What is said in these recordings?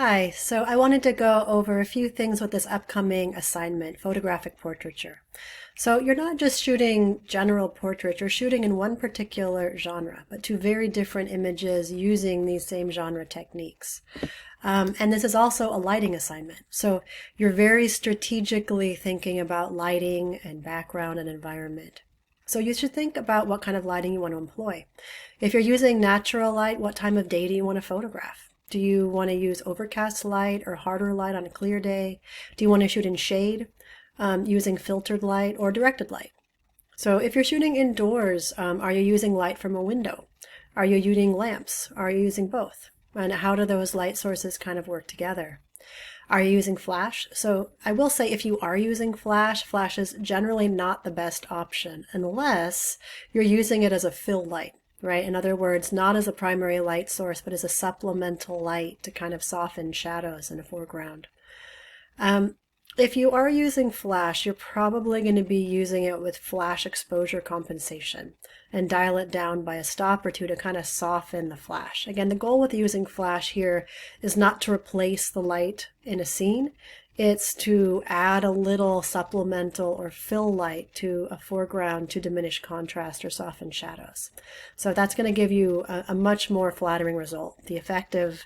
Hi, so I wanted to go over a few things with this upcoming assignment, photographic portraiture. So you're not just shooting general portrait, you're shooting in one particular genre, but two very different images using these same genre techniques. And this is also a lighting assignment. So you're very strategically thinking about lighting and background and environment. So you should think about what kind of lighting you want to employ. If you're using natural light, what time of day do you want to photograph? Do you want to use overcast light or harder light on a clear day? Do you want to shoot in shade, using filtered light or directed light? So if you're shooting indoors, are you using light from a window? Are you using lamps? Are you using both? And how do those light sources kind of work together? Are you using flash? So I will say if you are using flash, flash is generally not the best option unless you're using it as a fill light, right? In other words, not as a primary light source, but as a supplemental light to kind of soften shadows in the foreground. If you are using flash, you're probably going to be using it with flash exposure compensation and dial it down by a stop or two to kind of soften the flash. Again, the goal with using flash here is not to replace the light in a scene. It's to add a little supplemental or fill light to a foreground to diminish contrast or soften shadows. So that's going to give you a much more flattering result. The effect of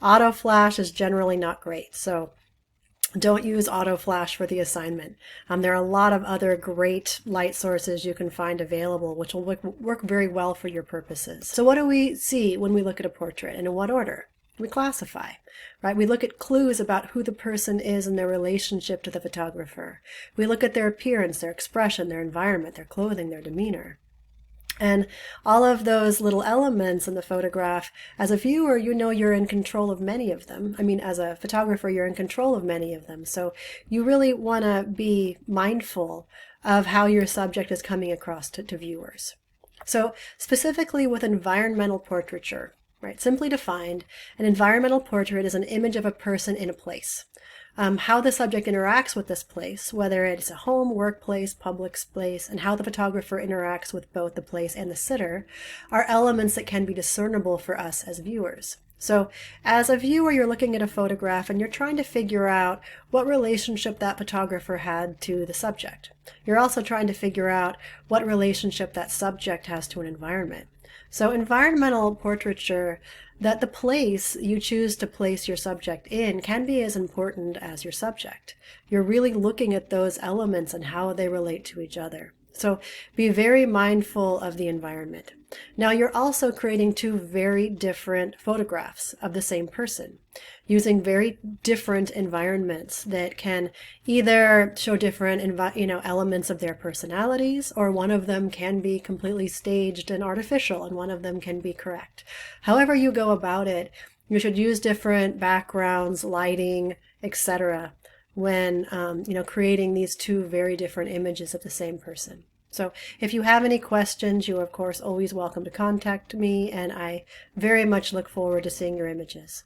auto flash is generally not great. So don't use auto flash for the assignment. There are a lot of other great light sources you can find available which will work very well for your purposes. So what do we see when we look at a portrait, and in what order? We classify, right? We look at clues about who the person is and their relationship to the photographer. We look at their appearance, their expression, their environment, their clothing, their demeanor. And all of those little elements in the photograph, as a viewer, you know you're in control of many of them. I mean, as a photographer, you're in control of many of them. So you really want to be mindful of how your subject is coming across to viewers. So specifically with environmental portraiture, right? Simply defined, an environmental portrait is an image of a person in a place. How the subject interacts with this place, whether it's a home, workplace, public space, and how the photographer interacts with both the place and the sitter, are elements that can be discernible for us as viewers. So as a viewer, you're looking at a photograph and you're trying to figure out what relationship that photographer had to the subject. You're also trying to figure out what relationship that subject has to an environment. So environmental portraiture, that the place you choose to place your subject in can be as important as your subject. You're really looking at those elements and how they relate to each other. So be very mindful of the environment. Now you're also creating two very different photographs of the same person using very different environments that can either show different elements of their personalities, or one of them can be completely staged and artificial and one of them can be correct. However you go about it, you should use different backgrounds, lighting, etc. when creating these two very different images of the same person. So if you have any questions, you are of course always welcome to contact me, and I very much look forward to seeing your images.